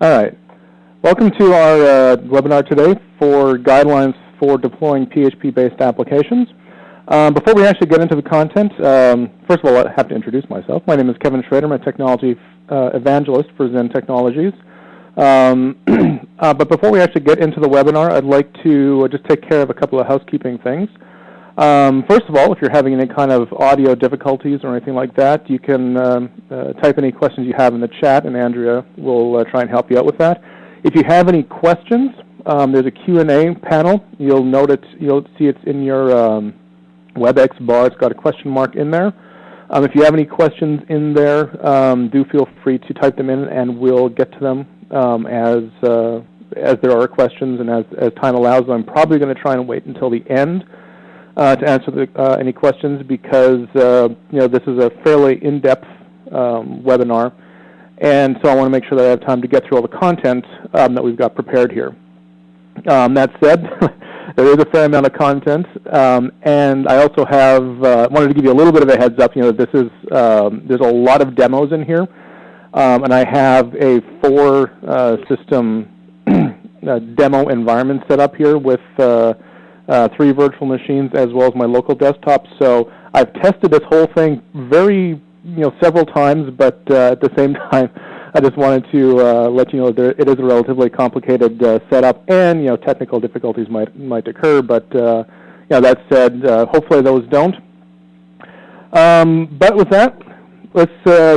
All right. Welcome to our webinar today for guidelines for deploying PHP-based applications. Before we actually get into the content, first of all, I have to introduce myself. My name is Kevin Schrader. I'm a technology evangelist for Zen Technologies. But before we actually get into the webinar, I'd like to just take care of a couple of housekeeping things. First of all, if you're having any kind of audio difficulties or anything like that, you can type any questions you have in the chat, and Andrea will try and help you out with that. If you have any questions, there's a Q&A panel. You'll see it's in your WebEx bar. It's got a question mark in there. If you have any questions in there, do feel free to type them in, and we'll get to them as there are questions and as time allows. I'm probably going to try and wait until the end to answer any questions because this is a fairly in-depth webinar, and so I want to make sure that I have time to get through all the content that we've got prepared here. That said, there is a fair amount of content, and I also wanted to give you a little bit of a heads up. This is there's a lot of demos in here, and I have a 4-system demo environment set up here with 3 virtual machines as well as my local desktop. So I've tested this whole thing several times, but at the same time, I just wanted to let you know that it is a relatively complicated setup, and technical difficulties might occur. But that said, hopefully those don't. But with that, let's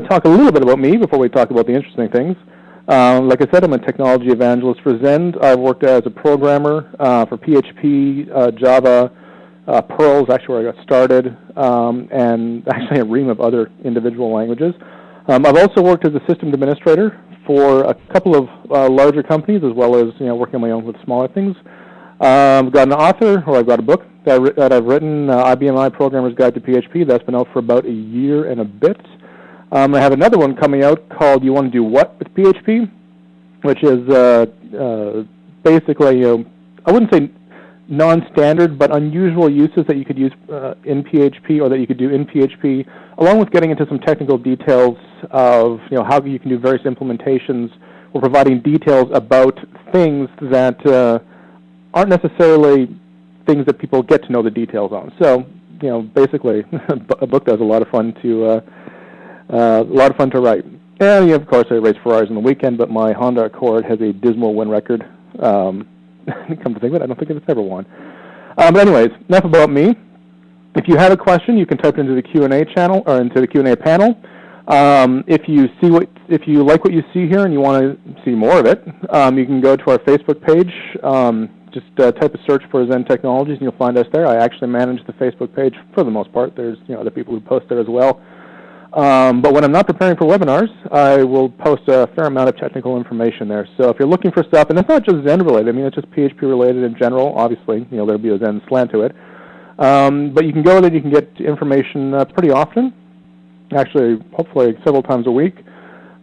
talk a little bit about me before we talk about the interesting things. Like I said, I'm a technology evangelist for Zen. I've worked as a programmer for PHP, Java, Perl is actually where I got started, and actually a ream of other individual languages. I've also worked as a system administrator for a couple of larger companies, as well as working on my own with smaller things. I've got an author, or I've got a book that I've written, IBMI Programmer's Guide to PHP. That's been out for about a year and a bit. I have another one coming out called You Want to Do What with PHP, which is basically, I wouldn't say non-standard, but unusual uses that you could use in PHP, or that you could do in PHP, along with getting into some technical details of how you can do various implementations, or providing details about things that aren't necessarily things that people get to know the details on. So, basically, a book that was a lot of fun to write. And of course, I race Ferraris on the weekend, but my Honda Accord has a dismal win record. Come to think of it, I don't think it's ever won. But anyways, enough about me. If you have a question, you can type it into the Q&A channel, or into the Q&A panel. If you like what you see here and you want to see more of it, you can go to our Facebook page. Just type a search for Zen Technologies, and you'll find us there. I actually manage the Facebook page for the most part. There's other people who post there as well. But when I'm not preparing for webinars, I will post a fair amount of technical information there. So if you're looking for stuff, and it's not just Zen related, it's just PHP related in general. Obviously, there'll be a Zen slant to it. But you can go there, you can get information pretty often, actually, hopefully several times a week.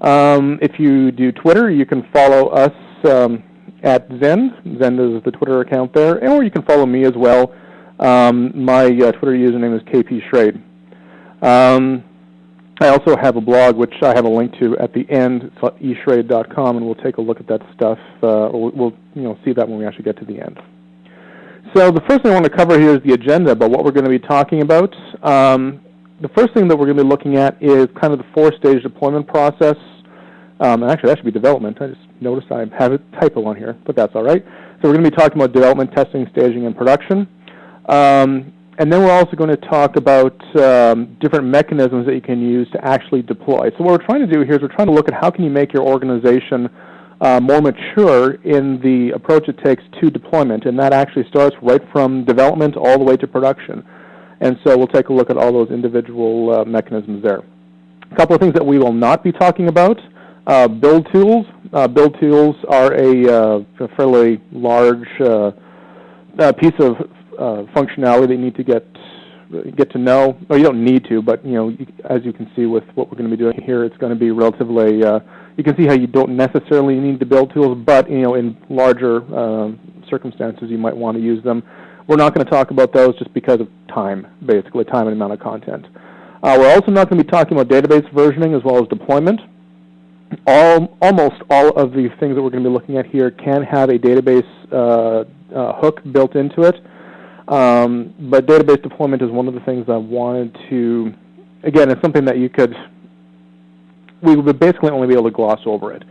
If you do Twitter, you can follow us at Zen. Zen is the Twitter account there, or you can follow me as well. My Twitter username is KP Schrade. I also have a blog, which I have a link to at the end. It's at eschrade.com, and we'll take a look at that stuff. We'll see that when we actually get to the end. So the first thing I want to cover here is the agenda about what we're going to be talking about. The first thing that we're going to be looking at is kind of the 4-stage deployment process. And actually, that should be development. I just noticed I have a typo on here, but that's all right. So we're going to be talking about development, testing, staging, and production. And then we're also going to talk about different mechanisms that you can use to actually deploy. So what we're trying to do here is we're trying to look at how can you make your organization more mature in the approach it takes to deployment, and that actually starts right from development all the way to production. And so we'll take a look at all those individual mechanisms there. A couple of things that we will not be talking about. Build tools. Build tools are a fairly large piece of functionality that you need to get to know. Or you don't need to, but as you can see with what we're going to be doing here, it's going to be relatively. You can see how you don't necessarily need to build tools, but in larger circumstances, you might want to use them. We're not going to talk about those just because of time, basically time and amount of content. We're also not going to be talking about database versioning as well as deployment. almost all of the things that we're going to be looking at here can have a database hook built into it. But database deployment is one of the things I wanted to, again, it's something that we would basically only be able to gloss over it.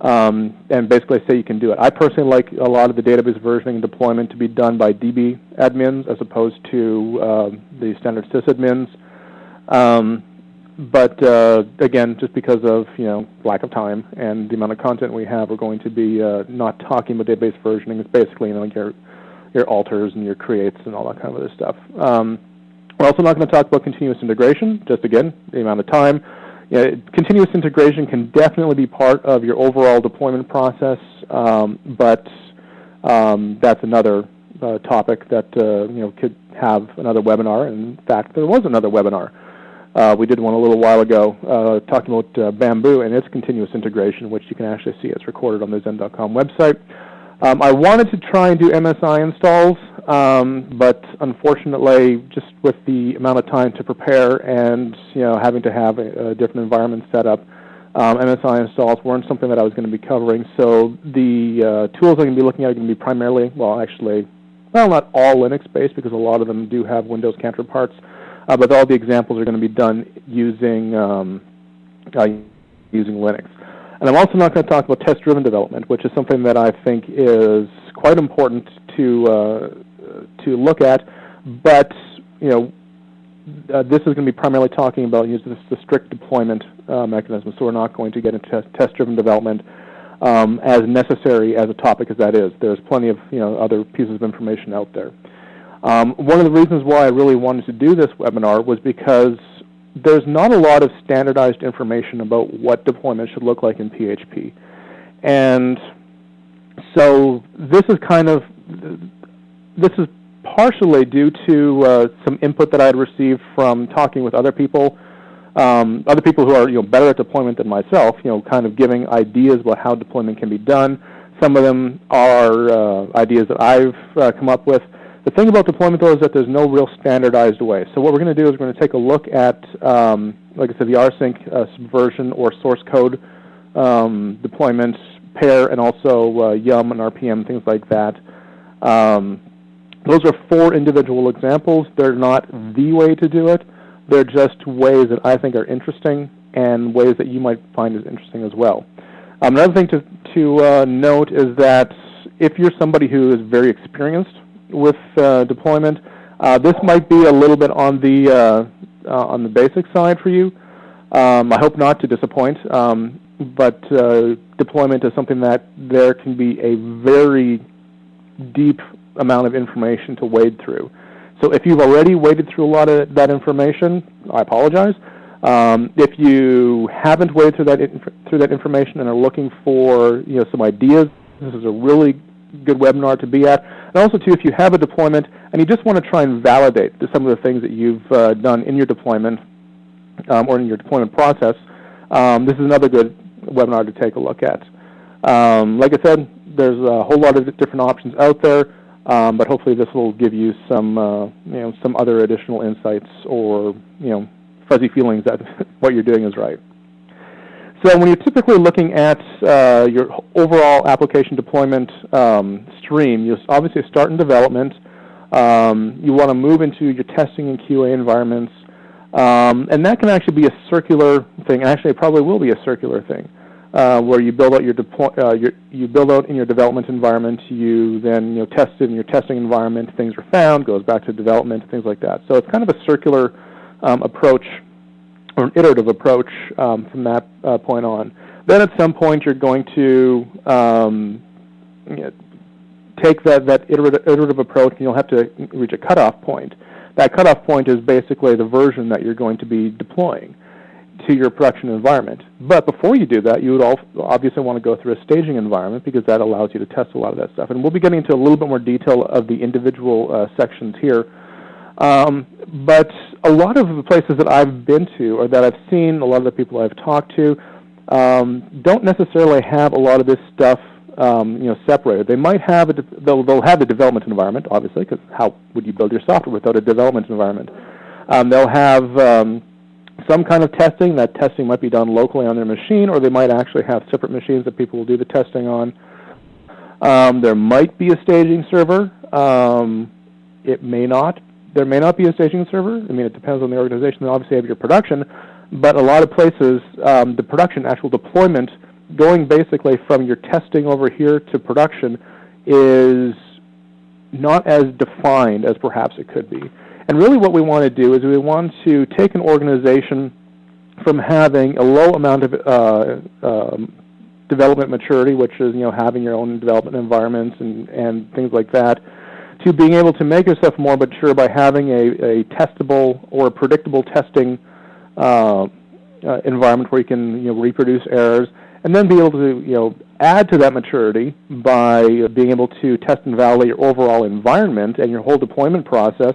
And basically say you can do it. I personally like a lot of the database versioning and deployment to be done by DB admins as opposed to the standard sysadmins. But again, just because of lack of time and the amount of content we have, we're going to be not talking about database versioning. It's basically your alters and your creates and all that kind of other stuff. We're also not going to talk about continuous integration. Just again, the amount of time. Continuous integration can definitely be part of your overall deployment process, but that's another topic that could have another webinar. And in fact, there was another webinar. We did one a little while ago talking about Bamboo and its continuous integration, which you can actually see. It's recorded on the Zen.com website. I wanted to try and do MSI installs, but unfortunately, just with the amount of time to prepare and having to have a different environment set up, MSI installs weren't something that I was going to be covering. So the tools I'm going to be looking at are going to be primarily, not all Linux-based, because a lot of them do have Windows counterparts, but all the examples are going to be done using Linux. And I'm also not going to talk about test-driven development, which is something that I think is quite important to look at. But this is going to be primarily talking about the strict deployment mechanism. So we're not going to get into test-driven development as necessary as a topic as that is. There's plenty of other pieces of information out there. One of the reasons why I really wanted to do this webinar was because there's not a lot of standardized information about what deployment should look like in PHP. And so this is partially due to some input that I had received from talking with other people who are better at deployment than myself, kind of giving ideas about how deployment can be done. Some of them are ideas that I've come up with. The thing about deployment, though, is that there's no real standardized way. So what we're going to do is we're going to take a look at, like I said, the rsync subversion or source code deployment pair, and also yum and RPM, things like that. Those are 4 individual examples. They're not the way to do it. They're just ways that I think are interesting and ways that you might find as interesting as well. Another thing to note is that if you're somebody who is very experienced with deployment, this might be a little bit on the basic side for you. I hope not to disappoint, but deployment is something that there can be a very deep amount of information to wade through. So if you've already waded through a lot of that information, I apologize. If you haven't waded through that information and are looking for some ideas, this is a really good webinar to be at. And also, too, if you have a deployment and you just want to try and validate some of the things that you've done in your deployment or in your deployment process, this is another good webinar to take a look at. Like I said, there's a whole lot of different options out there, but hopefully this will give you some other additional insights or fuzzy feelings that what you're doing is right. So when you're typically looking at your overall application deployment stream, you obviously start in development. You want to move into your testing and QA environments, and that can actually be a circular thing. Actually, it probably will be a circular thing, where you build out you build out in your development environment. You then test it in your testing environment. Things are found, goes back to development, things like that. So it's kind of a circular approach, or an iterative approach from that point on. Then at some point you're going to take that iterative approach, and you'll have to reach a cutoff point. That cutoff point is basically the version that you're going to be deploying to your production environment. But before you do that, you would obviously want to go through a staging environment, because that allows you to test a lot of that stuff. And we'll be getting into a little bit more detail of the individual sections here. But a lot of the places that I've been to, or that I've seen, a lot of the people I've talked to, don't necessarily have a lot of this stuff separated. They might have they'll have a development environment, obviously, because how would you build your software without a development environment? They'll have some kind of testing. That testing might be done locally on their machine, or they might actually have separate machines that people will do the testing on. There might be a staging server. It may not. There may not be a staging server. I mean, it depends on the organization. They obviously have your production, but a lot of places, the production, actual deployment, going basically from your testing over here to production is not as defined as perhaps it could be. And really what we want to do is we want to take an organization from having a low amount of development maturity, which is having your own development environments and things like that, to being able to make yourself more mature by having a testable or predictable testing environment where you can reproduce errors, and then be able to add to that maturity by being able to test and validate your overall environment and your whole deployment process,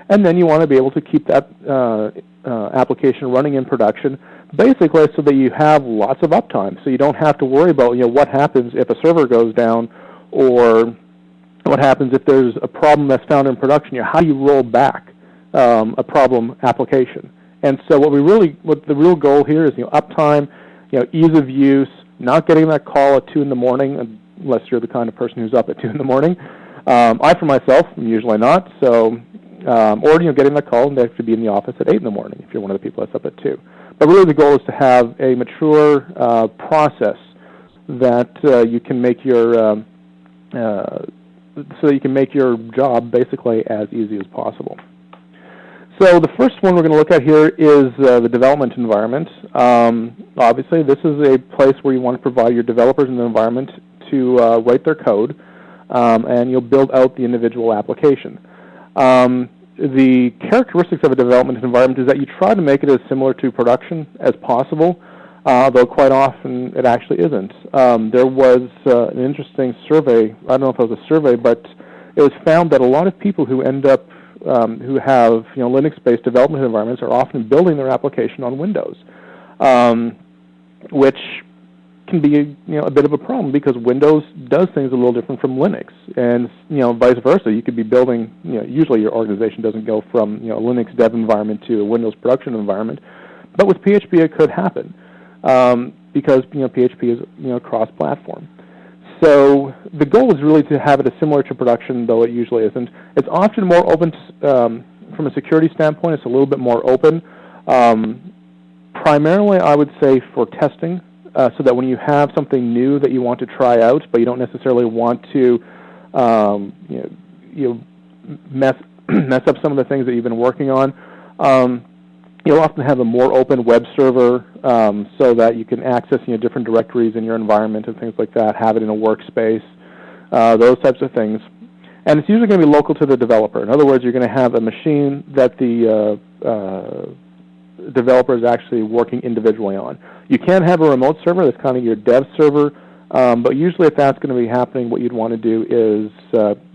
and then you want to be able to keep that application running in production, basically so that you have lots of uptime, so you don't have to worry about what happens if a server goes down, or what happens if there's a problem that's found in production. How do you roll back a problem application? And so what the real goal here is uptime, ease of use, not getting that call at 2 in the morning, unless you're the kind of person who's up at 2 in the morning. I, for myself, am usually not. So, or getting that call and they have to be in the office at 8 in the morning if you're one of the people that's up at 2. But really, the goal is to have a mature process that you can make your so that you can make your job basically as easy as possible. So the first one we're going to look at here is the development environment. Obviously, this is a place where you want to provide your developers in the environment to write their code, and you'll build out the individual application. The characteristics of a development environment is that you try to make it as similar to production as possible, though quite often it actually isn't. There was an interesting survey. I don't know if it was a survey, but it was found that a lot of people who end up who have Linux-based development environments are often building their application on Windows, which can be a bit of a problem because Windows does things a little different from Linux, and vice versa. You could be building. Usually your organization doesn't go from a Linux dev environment to a Windows production environment, but with PHP it could happen because PHP is cross-platform. So the goal is really to have it as similar to production, though it usually isn't. It's often more open from a security standpoint. It's a little bit more open. Primarily, I would say for testing, so that when you have something new that you want to try out, but you don't necessarily want to mess up some of the things that you've been working on, you'll often have a more open web server so that you can access different directories in your environment and things like that, have it in a workspace, those types of things. And it's usually going to be local to the developer. In other words, you're going to have a machine that the developer is actually working individually on. You can have a remote server that's kind of your dev server, but usually if that's going to be happening, what you'd want to do is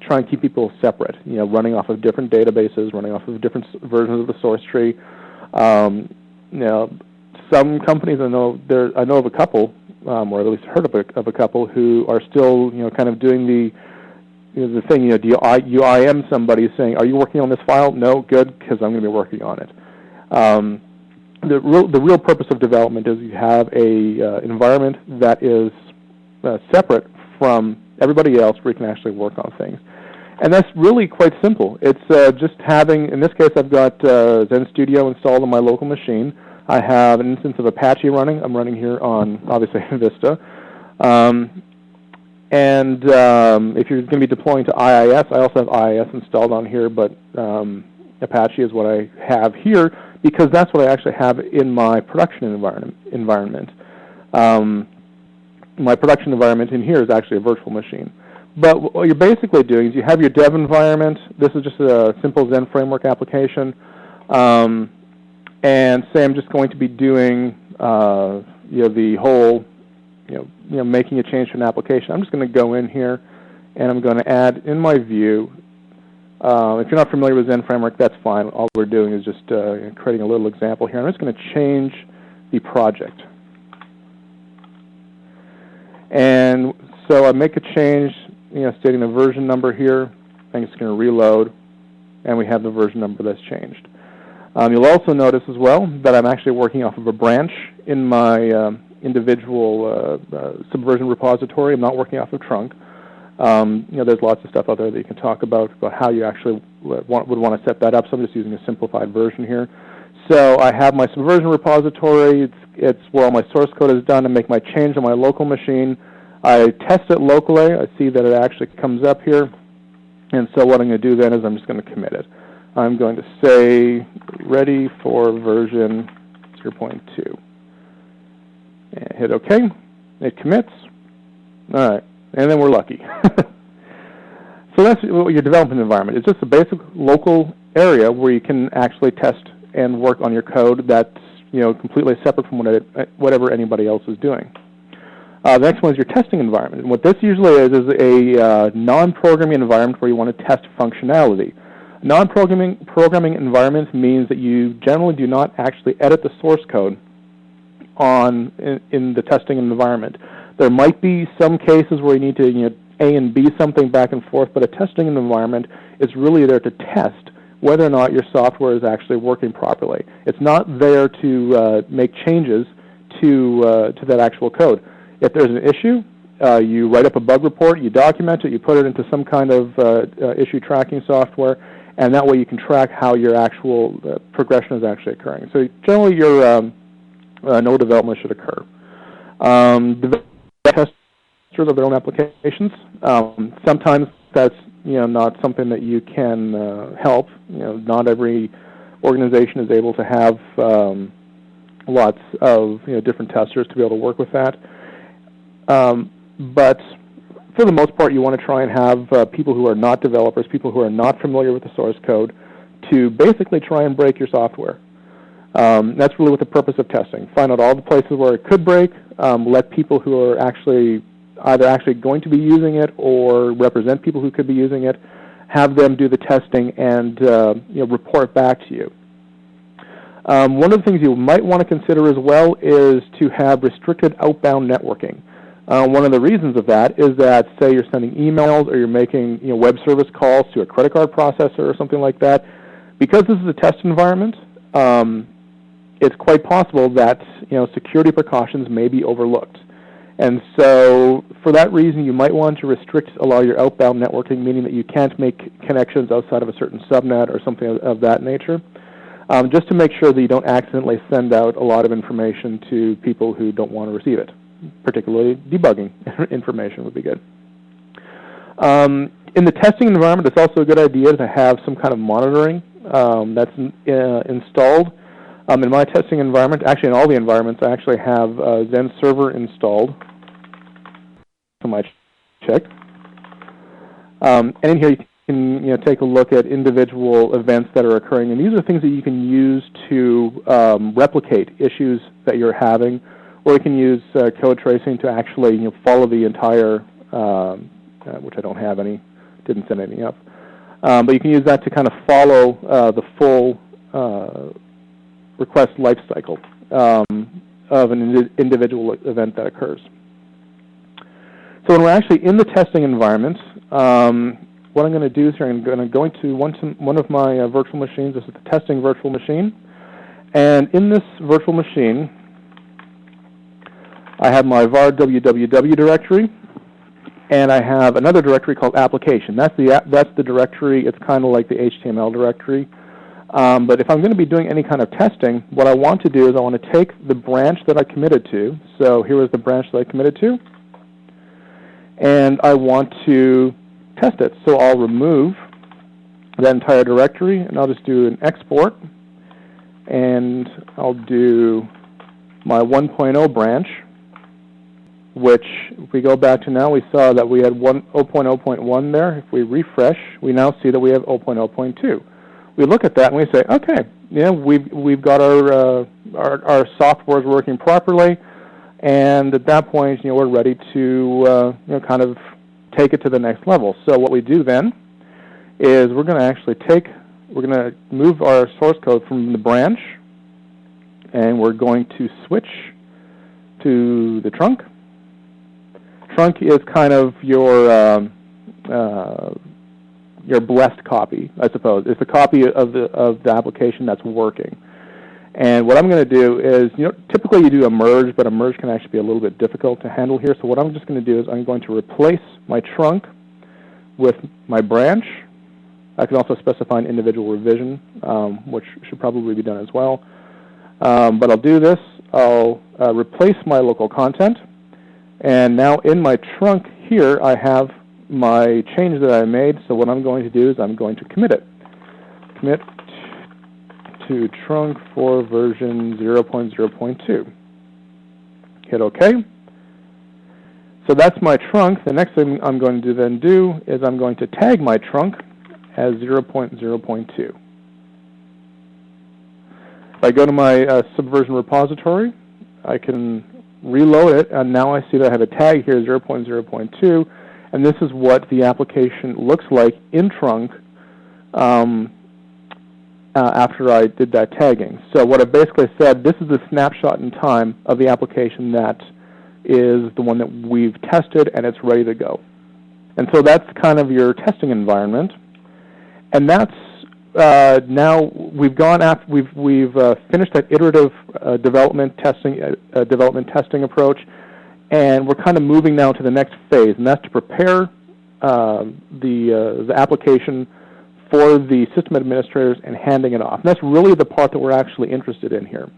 try and keep people separate, running off of different databases, running off of different versions of the source tree. Some companies I know of a couple, or at least heard of a couple who are still kind of doing the thing. Do you IM somebody saying, "Are you working on this file?" No, good, because I'm going to be working on it. The real purpose of development is you have a environment that is separate from everybody else where you can actually work on things. And that's really quite simple. It's just having, in this case, I've got Zen Studio installed on my local machine. I have an instance of Apache running. I'm running here on, obviously, Vista. And if you're going to be deploying to IIS, I also have IIS installed on here, but Apache is what I have here because that's what I actually have in my production environment. My production environment in here is actually a virtual machine. But what you're basically doing is you have your dev environment. This is just a simple Zen framework application. And say I'm just going to be doing the whole, making a change to an application. I'm just going to go in here and I'm going to add in my view. If you're not familiar with Zen framework, that's fine. All we're doing is just creating a little example here. I'm just going to change the project. And so I make a change, stating the version number here. I'm just going to reload, and we have the version number that's changed. You'll also notice as well that I'm actually working off of a branch in my individual Subversion repository. I'm not working off of trunk. There's lots of stuff out there that you can talk about how you actually would want to set that up. So I'm just using a simplified version here. So I have my Subversion repository. It's where all my source code is done. I make my change on my local machine. I test it locally. I see that it actually comes up here. And so what I'm going to do then is I'm just going to commit it. I'm going to say ready for version 0.2. And hit OK. It commits. All right. And then we're lucky. So that's your development environment. It's just a basic local area where you can actually test and work on your code that's completely separate from whatever anybody else is doing. The next one is your testing environment. And what this usually is a non-programming environment where you want to test functionality. Non-programming environment means that you generally do not actually edit the source code in the testing environment. There might be some cases where you need to A and B something back and forth, but a testing environment is really there to test whether or not your software is actually working properly. It's not there to make changes to that actual code. If there's an issue, you write up a bug report, you document it, you put it into some kind of issue tracking software, and that way you can track how your actual progression is actually occurring. So generally your no development should occur. Testers of their own applications. Sometimes that's not something that you can help. Not every organization is able to have lots of different testers to be able to work with that. But for the most part, you want to try and have people who are not developers, people who are not familiar with the source code, to basically try and break your software. That's really what the purpose of testing. Find out all the places where it could break. Let people who are either actually going to be using it or represent people who could be using it, have them do the testing and report back to you. One of the things you might want to consider as well is to have restricted outbound networking. One of the reasons of that is that, say you're sending emails or you're making web service calls to a credit card processor or something like that. Because this is a test environment, it's quite possible that security precautions may be overlooked. And so for that reason, you might want to restrict a lot of your outbound networking, meaning that you can't make connections outside of a certain subnet or something of that nature, just to make sure that you don't accidentally send out a lot of information to people who don't want to receive it. Particularly debugging information would be good. In the testing environment, it's also a good idea to have some kind of monitoring that's installed. In my testing environment, actually in all the environments, I actually have Zen Server installed. So I checked. And in here you can take a look at individual events that are occurring, and these are things that you can use to replicate issues that you're having, or you can use code tracing to actually follow the entire, which I don't have any, didn't send anything up. But you can use that to kind of follow the full request lifecycle of an individual event that occurs. So when we're actually in the testing environment, what I'm going to do is here, I'm going to go into one of my virtual machines. This is the testing virtual machine. And in this virtual machine, I have my var www directory, and I have another directory called application. That's the directory. It's kind of like the HTML directory. But if I'm going to be doing any kind of testing, what I want to do is I want to take the branch that I committed to. So here is the branch that I committed to. And I want to test it. So I'll remove that entire directory, and I'll just do an export. And I'll do my 1.0 branch, which if we go back to now, we saw that we had 0.0.1 there. If we refresh, we now see that we have 0.0.2. We look at that and we say, okay, we've got our software is working properly, and at that point, we're ready to kind of take it to the next level. So what we do then is we're going to move our source code from the branch, and we're going to switch to the trunk. Trunk is kind of your your blessed copy, I suppose. It's the copy of the application that's working. And what I'm going to do is, typically you do a merge, but a merge can actually be a little bit difficult to handle here. So what I'm just going to do is I'm going to replace my trunk with my branch. I can also specify an individual revision, which should probably be done as well. But I'll do this. I'll replace my local content. And now in my trunk here, I have my change that I made. So what I'm going to do is I'm going to commit it. Commit to trunk for version 0.0.2. Hit OK. So that's my trunk. The next thing I'm going to then do is I'm going to tag my trunk as 0.0.2. If I go to my Subversion repository, I can reload it, and now I see that I have a tag here, 0.0.2, and this is what the application looks like in trunk after I did that tagging. So what I basically said, this is a snapshot in time of the application that is the one that we've tested, and it's ready to go. And so that's kind of your testing environment. And that's now we've gone after we've finished that iterative development testing approach, and we're kind of moving now to the next phase, and that's to prepare the application for the system administrators and handing it off. And that's really the part that we're actually interested in here.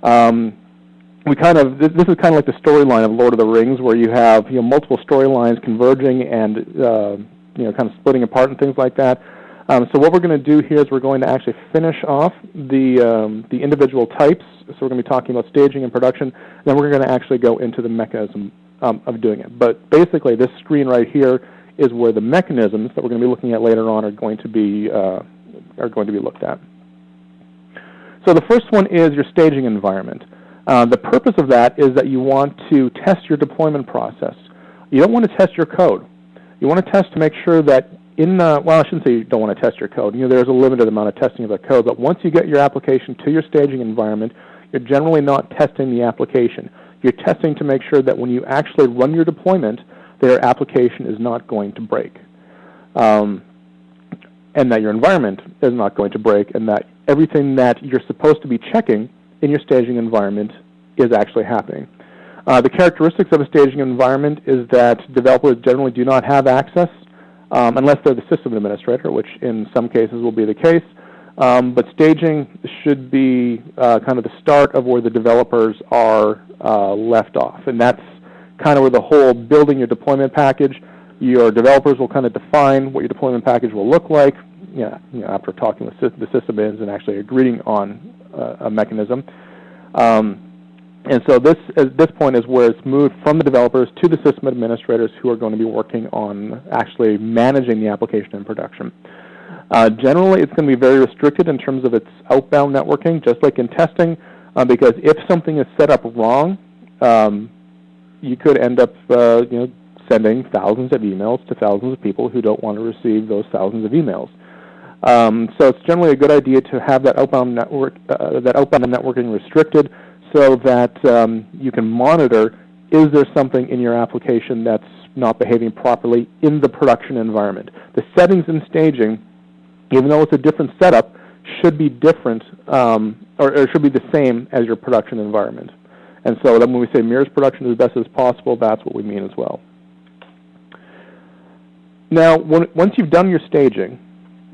This is kind of like the storyline of Lord of the Rings, where you have multiple storylines converging and kind of splitting apart and things like that. So what we're going to do here is we're going to actually finish off the individual types. So we're going to be talking about staging and production, and then we're going to actually go into the mechanism of doing it. But basically, this screen right here is where the mechanisms that we're going to be looking at later on are going to be looked at. So the first one is your staging environment. The purpose of that is that you want to test your deployment process. You don't want to test your code. You want to test to make sure that well, I shouldn't say you don't want to test your code. There's a limited amount of testing of the code, but once you get your application to your staging environment, you're generally not testing the application. You're testing to make sure that when you actually run your deployment, their application is not going to break, and that your environment is not going to break, and that everything that you're supposed to be checking in your staging environment is actually happening. The characteristics of a staging environment is that developers generally do not have access unless they're the system administrator, which in some cases will be the case. But staging should be kind of the start of where the developers are left off. And that's kind of where the whole building your deployment package, your developers will kind of define what your deployment package will look like after talking with the system admins and actually agreeing on a mechanism. And so at this point is where it's moved from the developers to the system administrators who are going to be working on actually managing the application in production. Generally, it's going to be very restricted in terms of its outbound networking, just like in testing, because if something is set up wrong, you could end up sending thousands of emails to thousands of people who don't want to receive those thousands of emails. So it's generally a good idea to have that outbound networking restricted, so that you can monitor, is there something in your application that's not behaving properly in the production environment. The settings in staging, even though it's a different setup, should be different, or should be the same as your production environment. And so then when we say mirrors production as best as possible, that's what we mean as well. Now, once you've done your staging,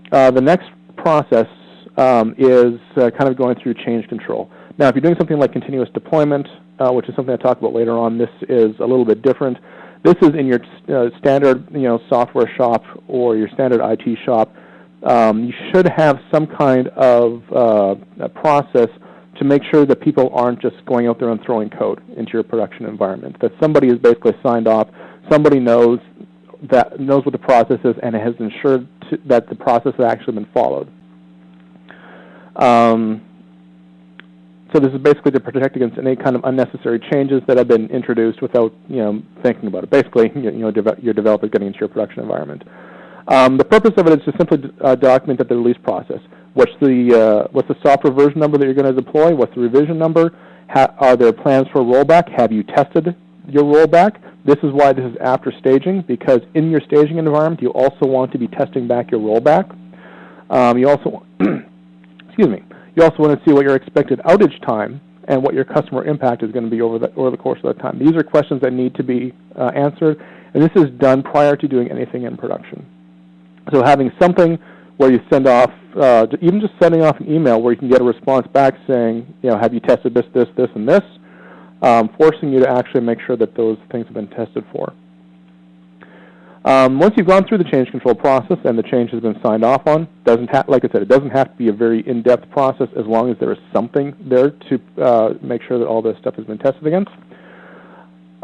the next process is kind of going through change control. Now, if you're doing something like continuous deployment, which is something I'll talk about later on, this is a little bit different. This is in your standard software shop or your standard IT shop. You should have some kind of a process to make sure that people aren't just going out there and throwing code into your production environment, that somebody is basically signed off, somebody knows what the process is and has ensured that the process has actually been followed. So this is basically to protect against any kind of unnecessary changes that have been introduced without thinking about it. Basically, your developers getting into your production environment. The purpose of it is to simply document the release process. What's the software version number that you're going to deploy? What's the revision number? Are there plans for rollback? Have you tested your rollback. This is why this is after staging, because in your staging environment, you also want to be testing back your rollback. You also, excuse me, you also want to see what your expected outage time and what your customer impact is going to be over the course of that time. These are questions that need to be answered, and this is done prior to doing anything in production. So having something where you send off, even just sending off an email where you can get a response back saying, have you tested this, this, this, and this, forcing you to actually make sure that those things have been tested for. Once you've gone through the change control process and the change has been signed off on, like I said, it doesn't have to be a very in-depth process as long as there is something there to make sure that all this stuff has been tested against.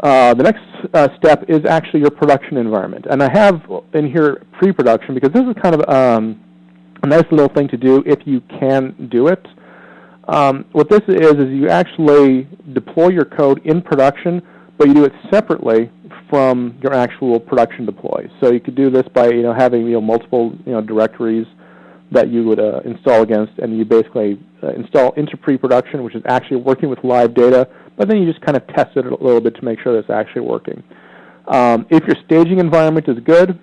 The next step is actually your production environment. And I have in here pre-production because this is kind of a nice little thing to do if you can do it. What this is you actually deploy your code in production, but you do it separately from your actual production deploy. So you could do this by having multiple directories that you would install against, and you basically install into pre-production, which is actually working with live data, but then you just kind of test it a little bit to make sure that it's actually working. If your staging environment is good,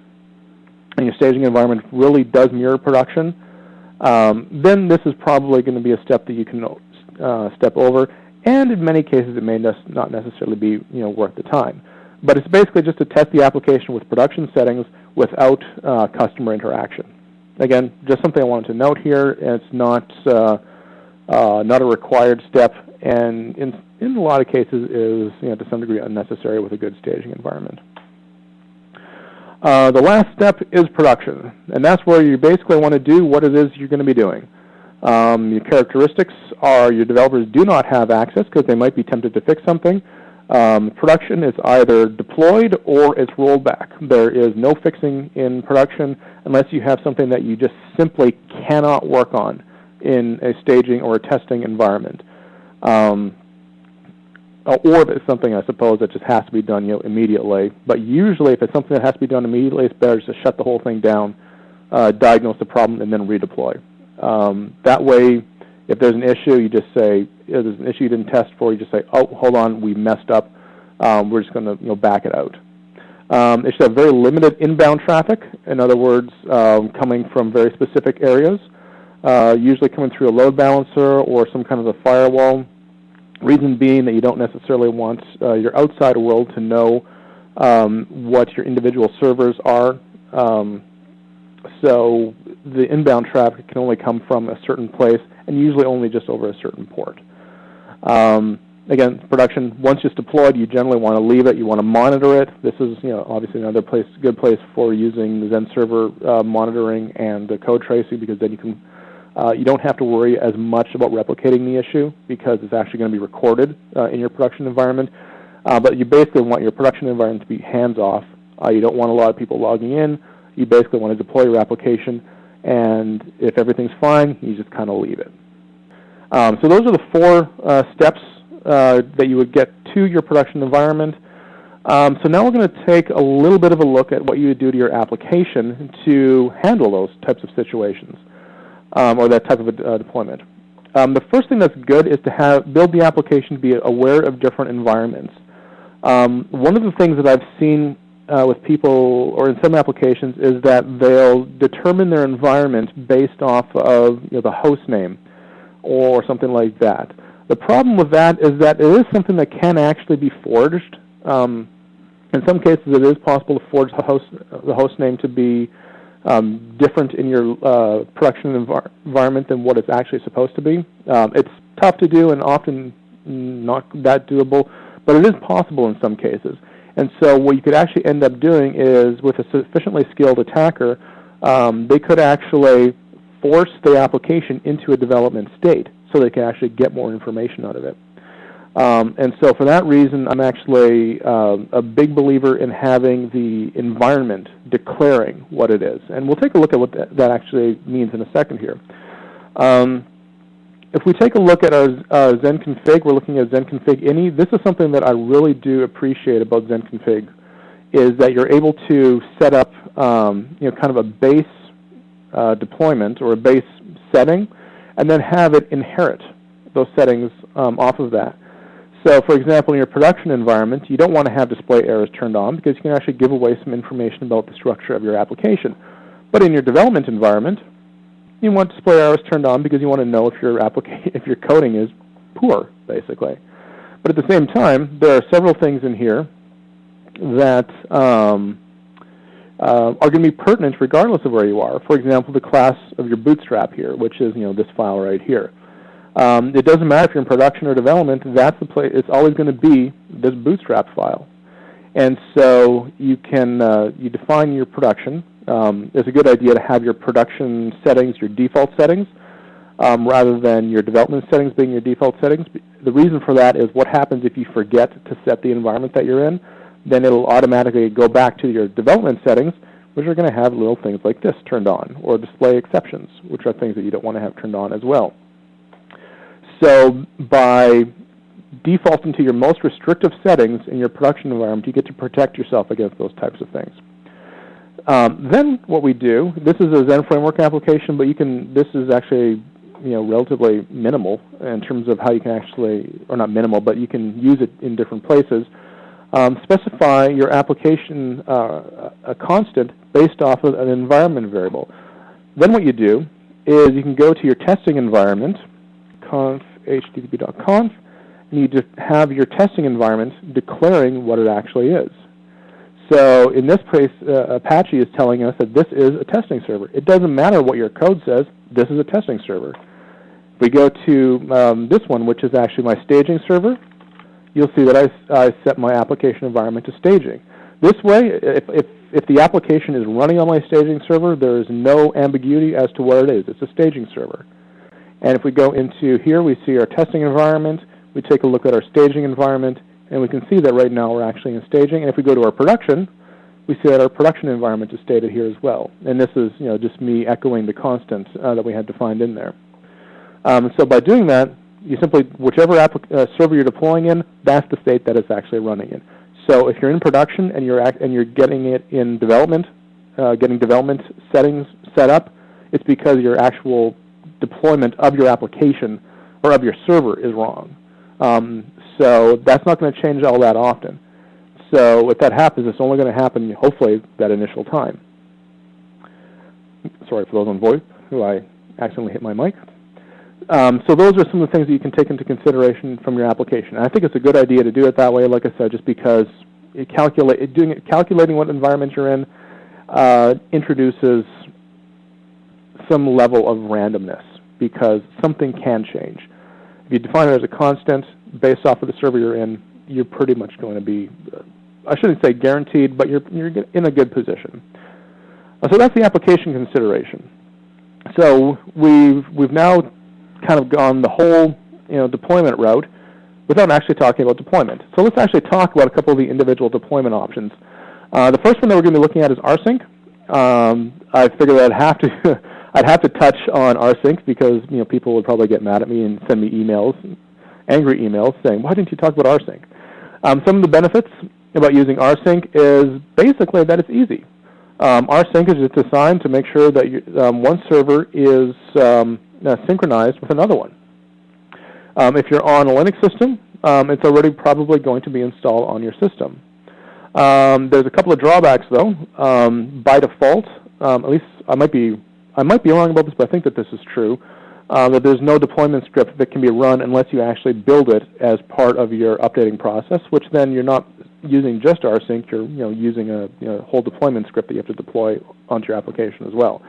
and your staging environment really does mirror production, then this is probably going to be a step that you can step over, and in many cases it may not necessarily be worth the time. But it's basically just to test the application with production settings without customer interaction. Again, just something I wanted to note here. It's not a required step, and in a lot of cases is to some degree unnecessary with a good staging environment. The last step is production, and that's where you basically want to do what it is you're going to be doing. Your characteristics are your developers do not have access because they might be tempted to fix something. Production is either deployed or it's rolled back. There is no fixing in production unless you have something that you just simply cannot work on in a staging or a testing environment. Or if it's something, I suppose, that just has to be done immediately. But usually if it's something that has to be done immediately, it's better just to shut the whole thing down, diagnose the problem, and then redeploy. That way, if there's an issue, you just say, if there's an issue you didn't test for, you just say, oh, hold on, we messed up. We're just going to back it out. It should have very limited inbound traffic. In other words, coming from very specific areas, usually coming through a load balancer or some kind of a firewall. Reason being that you don't necessarily want your outside world to know what your individual servers are. So the inbound traffic can only come from a certain place and usually only just over a certain port. Again, production, once it's deployed, you generally want to leave it. You want to monitor it. This is obviously another good place for using the Zen server monitoring and the code tracing, because then you don't have to worry as much about replicating the issue because it's actually going to be recorded in your production environment. But you basically want your production environment to be hands-off. You don't want a lot of people logging in. You basically want to deploy your application, and if everything's fine, you just kind of leave it. So those are the four steps that you would get to your production environment. So now we're going to take a little bit of a look at what you would do to your application to handle those types of situations. Or that type of a deployment. The first thing that's good is to build the application to be aware of different environments. One of the things that I've seen with people, or in some applications, is that they'll determine their environment based off of the host name or something like that. The problem with that is that it is something that can actually be forged. In some cases, it is possible to forge the host name to be different in your production environment than what it's actually supposed to be. It's tough to do and often not that doable, but it is possible in some cases. And so what you could actually end up doing is, with a sufficiently skilled attacker, they could actually force the application into a development state so they can actually get more information out of it. And so for that reason, I'm actually a big believer in having the environment declaring what it is. And we'll take a look at what that actually means in a second here. If we take a look at our Zen config, we're looking at Zen config ini. This is something that I really do appreciate about Zen config, is that you're able to set up kind of a base deployment or a base setting, and then have it inherit those settings off of that. So, for example, in your production environment, you don't want to have display errors turned on because you can actually give away some information about the structure of your application. But in your development environment, you want display errors turned on because you want to know if your coding is poor, basically. But at the same time, there are several things in here that are going to be pertinent regardless of where you are. For example, the class of your bootstrap here, which is this file right here. It doesn't matter if you're in production or development. That's the place. It's always going to be this bootstrap file. And so you can you define your production. It's a good idea to have your production settings, your default settings, rather than your development settings being your default settings. The reason for that is what happens if you forget to set the environment that you're in, then it'll automatically go back to your development settings, which are going to have little things like this turned on, or display exceptions, which are things that you don't want to have turned on as well. So by defaulting to your most restrictive settings in your production environment, you get to protect yourself against those types of things. Then what we do, this is a Zen framework application, but this is actually relatively minimal in terms of how you can actually, or not minimal, but you can use it in different places. Specify your application a constant based off of an environment variable. Then what you do is you can go to your testing environment, conf http.conf, and you just have your testing environment declaring what it actually is. So in this case, Apache is telling us that this is a testing server. It doesn't matter what your code says, this is a testing server. If we go to this one, which is actually my staging server, you'll see that I set my application environment to staging. This way, if the application is running on my staging server, there is no ambiguity as to what it is. It's a staging server. And if we go into here, we see our testing environment. We take a look at our staging environment, and we can see that right now we're actually in staging. And if we go to our production, we see that our production environment is stated here as well. And this is just me echoing the constant that we had defined in there. So by doing that, you simply, whichever server you're deploying in, that's the state that it's actually running in. So if you're in production and you're getting it in development, getting development settings set up, it's because your actual deployment of your application or of your server is wrong. So that's not going to change all that often. So if that happens, it's only going to happen, hopefully, that initial time. Sorry for those on VoIP who I accidentally hit my mic. So those are some of the things that you can take into consideration from your application. And I think it's a good idea to do it that way, like I said, just because calculating what environment you're in introduces some level of randomness, because something can change. If you define it as a constant based off of the server you're in, you're pretty much going to be, I shouldn't say guaranteed, but you're in a good position. So that's the application consideration. So we've now kind of gone the whole deployment route without actually talking about deployment. So let's actually talk about a couple of the individual deployment options. The first one that we're going to be looking at is rsync. I figured I'd have to touch on rsync because people would probably get mad at me and send me emails, angry emails, saying, "Why didn't you talk about rsync?" Some of the benefits about using rsync is basically that it's easy. Rsync is just designed to make sure that one server is synchronized with another one. If you're on a Linux system, it's already probably going to be installed on your system. There's a couple of drawbacks, though. By default, at least I might be wrong about this, but I think that this is true, that there's no deployment script that can be run unless you actually build it as part of your updating process, which then you're not using just rsync, you're using a whole deployment script that you have to deploy onto your application as well.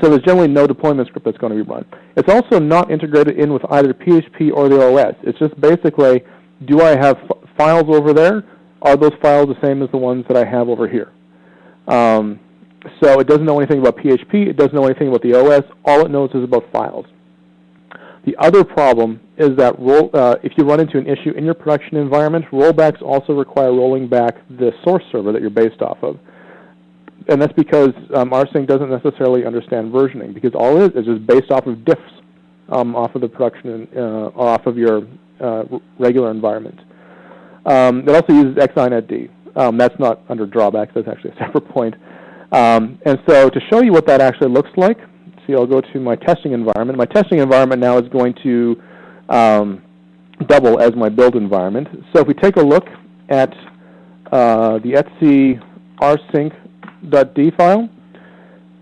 So there's generally no deployment script that's going to be run. It's also not integrated in with either PHP or the OS. It's just basically, do I have files over there? Are those files the same as the ones that I have over here? So it doesn't know anything about PHP. It doesn't know anything about the OS. All it knows is about files. The other problem is that if you run into an issue in your production environment, rollbacks also require rolling back the source server that you're based off of. And that's because rsync doesn't necessarily understand versioning, because all it is just based off of diffs off of the production, off of your regular environment. It also uses xinetd. That's not under drawbacks. That's actually a separate point. And so to show you what that actually looks like, see, I'll go to my testing environment. My testing environment now is going to double as my build environment. So if we take a look at the etc rsync.d file,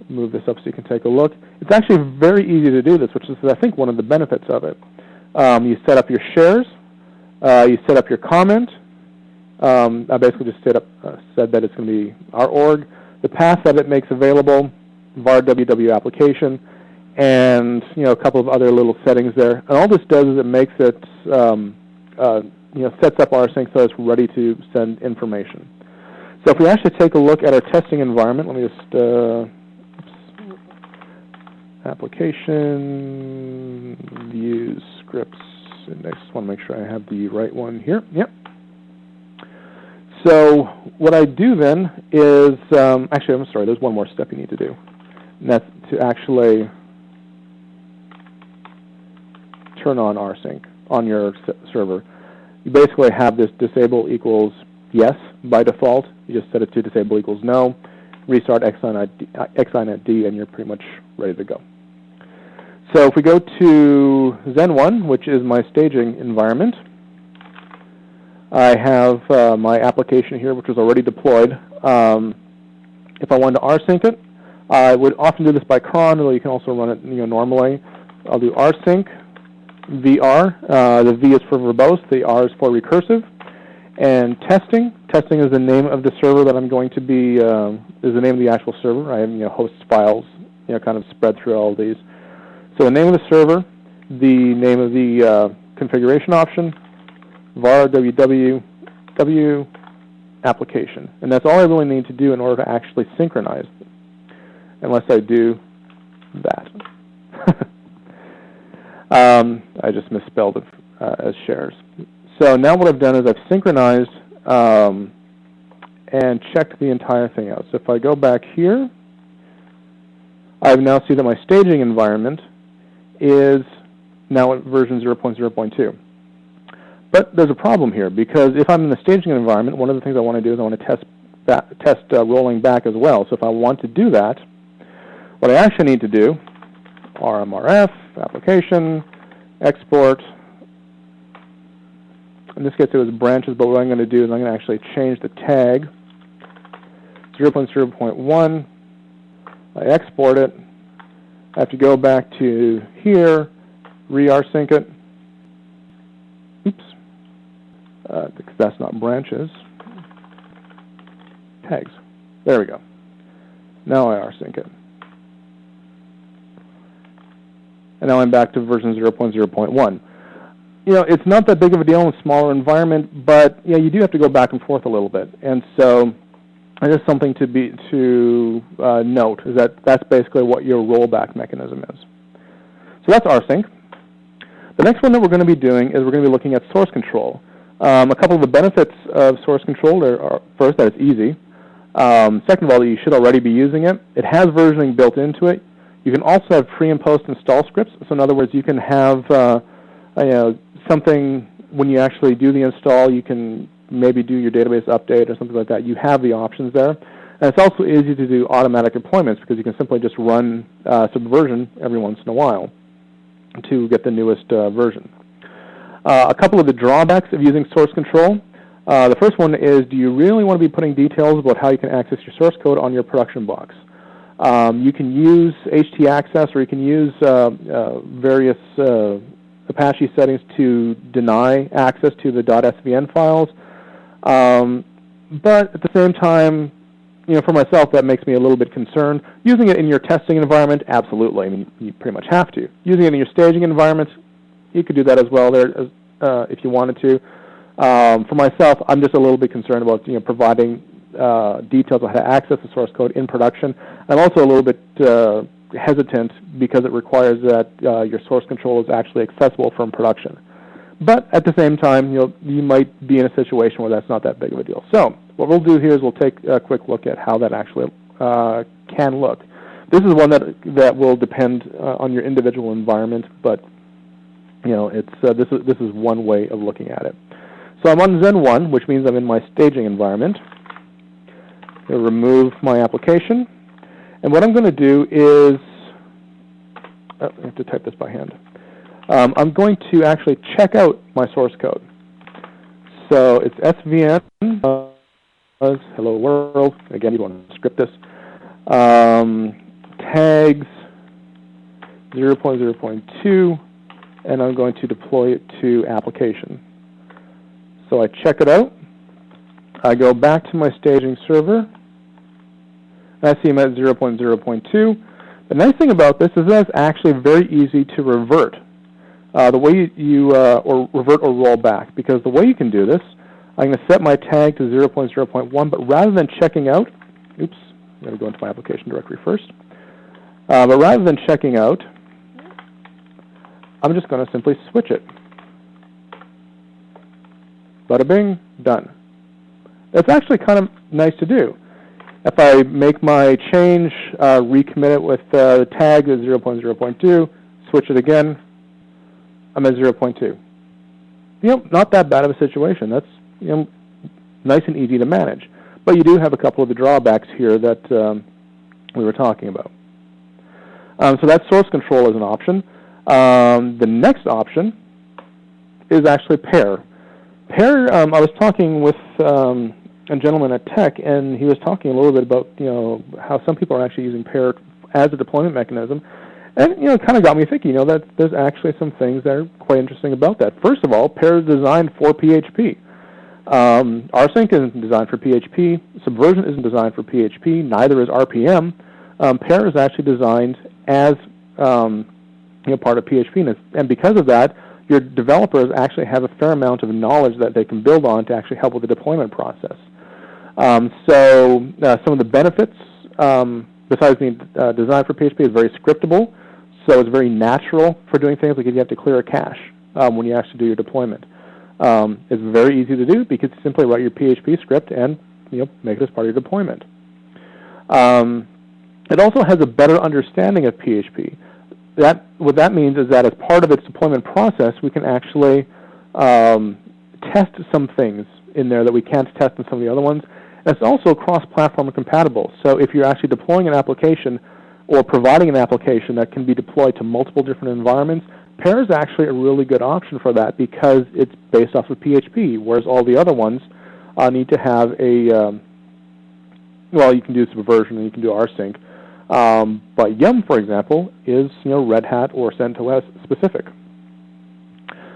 move this up so you can take a look. It's actually very easy to do this, which is, I think, one of the benefits of it. You set up your shares. You set up your comment. I basically just said that it's going to be our org. The path that it makes available, var ww application, and a couple of other little settings there. And all this does is it makes it sets up rsync so it's ready to send information. So if we actually take a look at our testing environment, let me just application views scripts index. I want to make sure I have the right one here. Yep. So what I do then is actually, I'm sorry. There's one more step you need to do, and that's to actually turn on rsync on your server. You basically have this disable equals yes by default. You just set it to disable equals no. Restart xinetd, and you're pretty much ready to go. So if we go to Zen1, which is my staging environment, I have my application here, which was already deployed. If I wanted to rsync it, I would often do this by cron, although you can also run it normally. I'll do rsync vr. The V is for verbose, the R is for recursive. And testing. Testing is the name of the server that I'm going to be, is the name of the actual server. I have hosts files, kind of spread through all of these. So the name of the server, the name of the configuration option, var www application. And that's all I really need to do in order to actually synchronize, unless I do that. I just misspelled it as shares. So now what I've done is I've synchronized and checked the entire thing out. So if I go back here, I now see that my staging environment is now at version 0.0.2. But there's a problem here, because if I'm in the staging environment, one of the things I want to do is I want to test rolling back as well. So if I want to do that, what I actually need to do, rmrf, application, export. In this case, it was branches, but what I'm going to do is I'm going to actually change the tag 0.0.1. I export it. I have to go back to here, re-rsync it. Oops. Because that's not branches. Tags. There we go. Now I rsync it. And now I'm back to version 0.0.1. It's not that big of a deal in a smaller environment, but you do have to go back and forth a little bit. And so just something to note is that that's basically what your rollback mechanism is. So that's rsync. The next one that we're going to be doing is we're going to be looking at source control. A couple of the benefits of source control are, first, that it's easy. Second of all, that you should already be using it. It has versioning built into it. You can also have pre- and post-install scripts. So in other words, you can have something when you actually do the install, you can maybe do your database update or something like that. You have the options there. And it's also easy to do automatic deployments, because you can simply just run Subversion every once in a while to get the newest version. A couple of the drawbacks of using source control. The first one is, do you really want to be putting details about how you can access your source code on your production box? You can use htaccess, or you can use various Apache settings to deny access to the .svn files. But at the same time, for myself, that makes me a little bit concerned. Using it in your testing environment, absolutely. I mean, you pretty much have to. Using it in your staging environment, you could do that as well there if you wanted to. For myself, I'm just a little bit concerned about providing details on how to access the source code in production. I'm also a little bit hesitant because it requires that your source control is actually accessible from production. But at the same time, you might be in a situation where that's not that big of a deal. So what we'll do here is we'll take a quick look at how that actually can look. This is one that will depend on your individual environment, but this is one way of looking at it. So I'm on Zen 1, which means I'm in my staging environment. I'll remove my application. And what I'm going to do is, I have to type this by hand. I'm going to actually check out my source code. So it's svn, hello world. Again, you want to script this. Tags 0.0.2, and I'm going to deploy it to application. So I check it out. I go back to my staging server, and I see I'm at 0.0.2. The nice thing about this is that it's actually very easy to revert. The way or revert or roll back, because the way you can do this, I'm going to set my tag to 0.0.1, but rather than checking out, oops, I'm going to go into my application directory first. But rather than checking out, I'm just going to simply switch it. Bada bing, done. It's actually kind of nice to do. If I make my change, recommit it with the tag at 0.0.2, switch it again, I'm at 0.2. Not that bad of a situation. That's nice and easy to manage. But you do have a couple of the drawbacks here that we were talking about. So that source control is an option. The next option is actually pair. Pair, I was talking with a gentleman at Tech, and he was talking a little bit about how some people are actually using pair as a deployment mechanism, and it kind of got me thinking that there's actually some things that are quite interesting about that. First of all, pair is designed for PHP. rsync isn't designed for PHP. Subversion isn't designed for PHP. Neither is RPM. Pair is actually designed as part of PHP, and because of that, your developers actually have a fair amount of knowledge that they can build on to actually help with the deployment process. So some of the benefits, besides being designed for PHP, is very scriptable. So it's very natural for doing things like if you have to clear a cache when you actually do your deployment. It's very easy to do because you simply write your PHP script and make it as part of your deployment. It also has a better understanding of PHP. What that means is that as part of its deployment process, we can actually test some things in there that we can't test in some of the other ones. And it's also cross-platform compatible. So if you're actually deploying an application or providing an application that can be deployed to multiple different environments, Pair is actually a really good option for that because it's based off of PHP, whereas all the other ones need to have a, you can do Subversion and you can do rsync. But Yum, for example, is Red Hat or CentOS specific.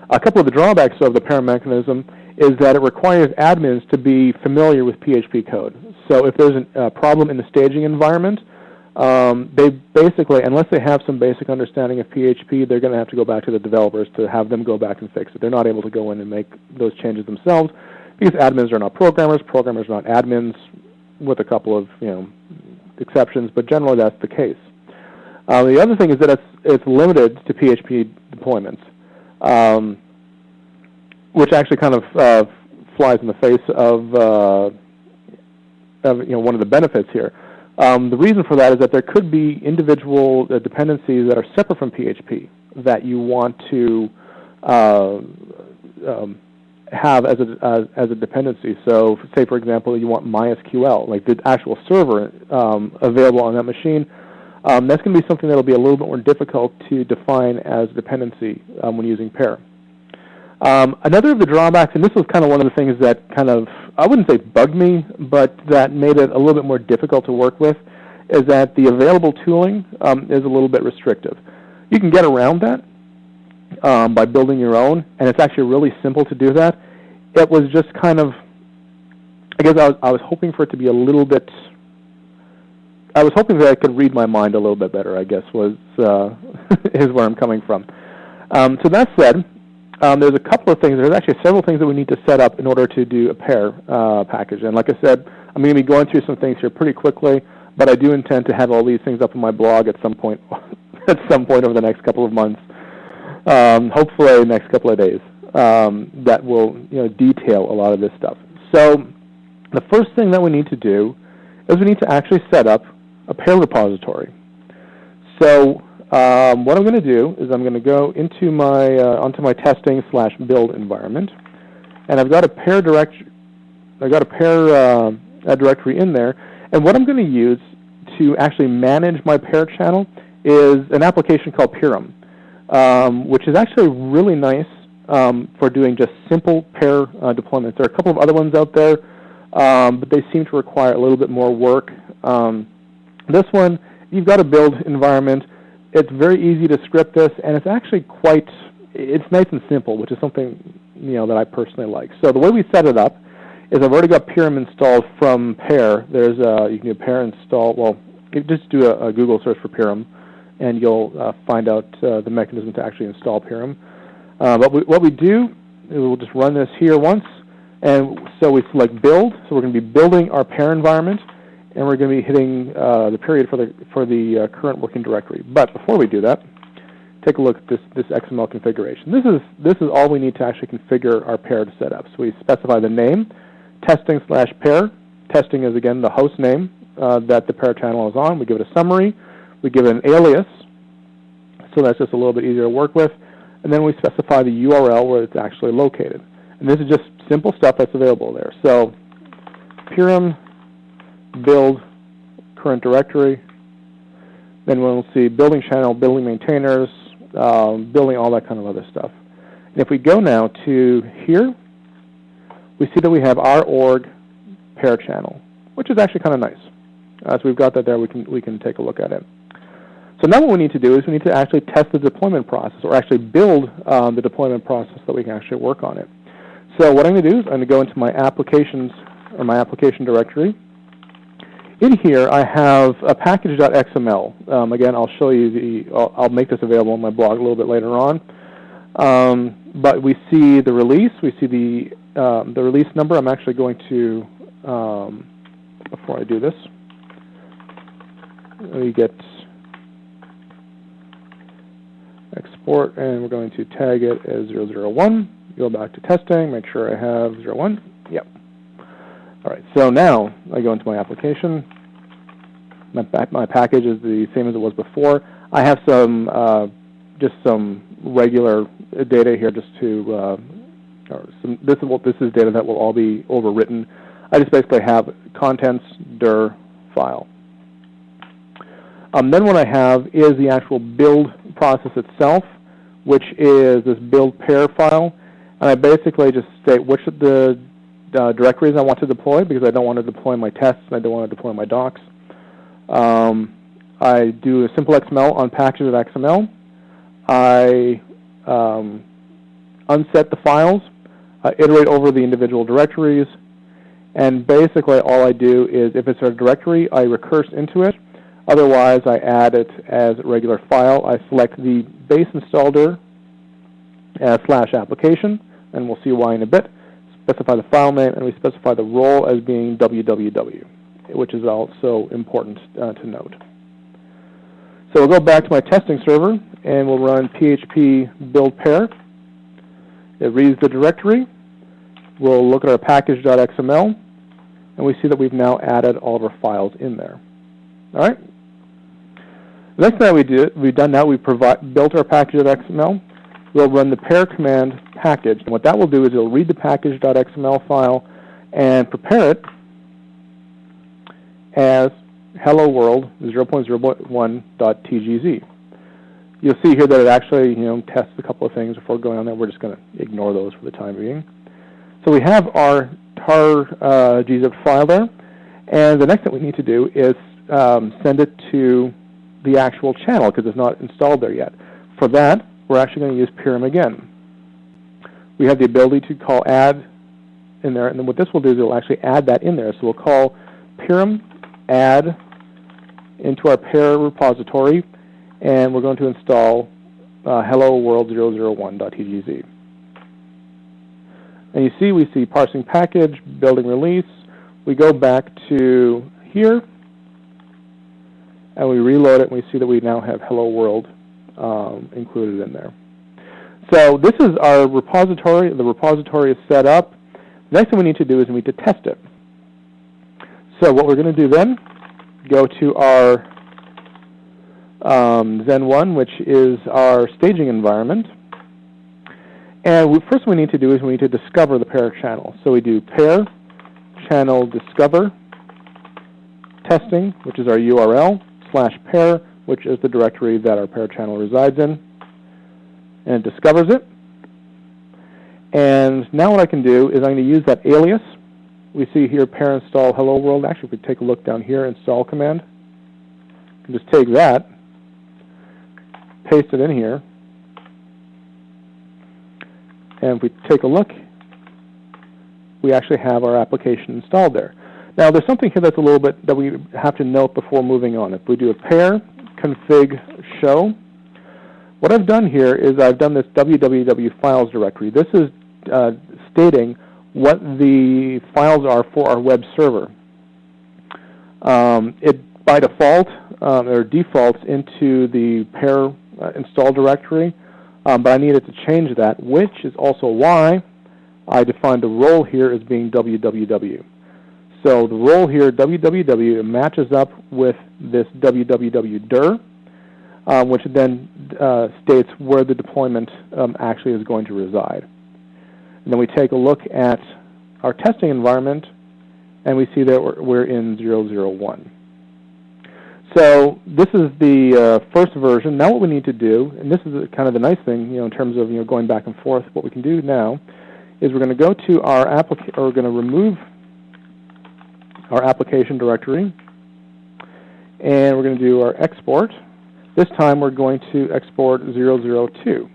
A couple of the drawbacks of the pair mechanism is that it requires admins to be familiar with PHP code. So if there's a problem in the staging environment, they basically, unless they have some basic understanding of PHP, they're going to have to go back to the developers to have them go back and fix it. They're not able to go in and make those changes themselves because admins are not programmers are not admins, with a couple of exceptions, but generally that's the case. The other thing is that it's limited to PHP deployments, which actually kind of flies in the face of one of the benefits here. The reason for that is that there could be individual dependencies that are separate from PHP that you want to have as a dependency. So, say for example, you want MySQL, like the actual server available on that machine. That's going to be something that will be a little bit more difficult to define as a dependency when using pair. Another of the drawbacks, and this was kind of one of the things that kind of, I wouldn't say bugged me, but that made it a little bit more difficult to work with, is that the available tooling is a little bit restrictive. You can get around that by building your own, and it's actually really simple to do that. It was just kind of, I guess I was hoping for it to be a little bit, I was hoping that I could read my mind a little bit better, I guess, is where I'm coming from. So that said, there's a couple of things. There's actually several things that we need to set up in order to do a pair package. And like I said, I'm going to be going through some things here pretty quickly, but I do intend to have all these things up on my blog at some point over the next couple of months, hopefully the next couple of days, that will detail a lot of this stuff. So the first thing that we need to do is we need to actually set up a pair repository. So what I'm going to do is I'm going to go into my onto my testing/build environment, and I've got a pair directory. I've got a pair directory in there, and what I'm going to use to actually manage my pair channel is an application called Purim. which is actually really nice for doing just simple pair deployments. There are a couple of other ones out there, but they seem to require a little bit more work. This one, you've got a build environment. It's very easy to script this, and it's actually it's nice and simple, which is something that I personally like. So the way we set it up is I've already got Pyram installed from pair. There's you can do pair install. Well, you just do a Google search for Pyram, and you'll find out the mechanism to actually install Pyram. But what we do is we'll just run this here once, and so we select build. So we're going to be building our pair environment, and we're going to be hitting the period for the current working directory. But before we do that, take a look at this XML configuration. This is all we need to actually configure our pair to set up. So we specify the name, testing/pair. Testing is again the host name that the pair channel is on. We give it a summary. We give it an alias, so that's just a little bit easier to work with. And then we specify the URL where it's actually located. And this is just simple stuff that's available there. So Pyram build current directory. Then we'll see building channel, building maintainers, building all that kind of other stuff. And if we go now to here, we see that we have our org pair channel, which is actually kind of nice. So we've got that there. We can take a look at it. So now what we need to do is we need to actually test the deployment process, or actually build the deployment process so that we can actually work on it. So what I'm going to do is I'm going to go into my applications, or my application directory. In here, I have a package.xml. Again, I'll show you I'll make this available on my blog a little bit later on. But we see the release. We see the release number. I'm actually going to, before I do this, we get export, and we're going to tag it as 001. Go back to testing, make sure I have 01. Yep. All right, so now I go into my application. My package is the same as it was before. I have just some regular data here, just to this is data that will all be overwritten. I just basically have contents dir file. Then what I have is the actual build process itself, which is this build pair file, and I basically just state which of the directories I want to deploy, because I don't want to deploy my tests and I don't want to deploy my docs. I do a simple XML on package.xml. I unset the files, iterate over the individual directories, and basically all I do is, if it's a directory, I recurse into it. Otherwise, I add it as a regular file. I select the base installer as /application, and we'll see why in a bit. Specify the file name, and we specify the role as being www, which is also important to note. So we'll go back to my testing server, and we'll run PHP build pair. It reads the directory. We'll look at our package.xml, and we see that we've now added all of our files in there. All right. The next thing we've done now, we've built our package.xml. We'll run the pair command package, and what that will do is it'll read the package.xml file and prepare it as hello world 0.0.1.tgz. You'll see here that it actually tests a couple of things before going on there. We're just going to ignore those for the time being. So we have our tar gzip file there, and the next thing we need to do is send it to the actual channel, because it's not installed there yet. For that, we're actually going to use Pyram again. We have the ability to call add in there, and then what this will do is it will actually add that in there. So we'll call Pyram add into our pair repository, and we're going to install hello world 001.tgz. And you see, we see parsing package, building release. We go back to here, and we reload it, and we see that we now have hello world included in there. So this is our repository. The repository is set up. The next thing we need to do is we need to test it. So what we're going to do then, go to our Zen1, which is our staging environment. And first we need to do is we need to discover the pair channel. So we do pair channel discover testing, which is our URL, /pair, which is the directory that our pair channel resides in. and it discovers it. And now what I can do is I'm going to use that alias. We see here pair install hello world. Actually, if we take a look down here, install command, I can just take that, paste it in here, and if we take a look, we actually have our application installed there. Now, there's something here that's a little bit that we have to note before moving on. If we do a pair config show, what I've done here is I've done this www files directory. This is stating what the files are for our web server. It by default or defaults into the pair install directory, but I needed to change that, which is also why I defined the role here as being www. So the role here, www, matches up with this www-dir, which then states where the deployment actually is going to reside. And then we take a look at our testing environment, and we see that we're in 001. So this is the first version. Now what we need to do, and this is kind of the nice thing, in terms of going back and forth, what we can do now is we're going to go to our application, or we're going to remove our application directory, and we're going to do our export. This time we're going to export 002.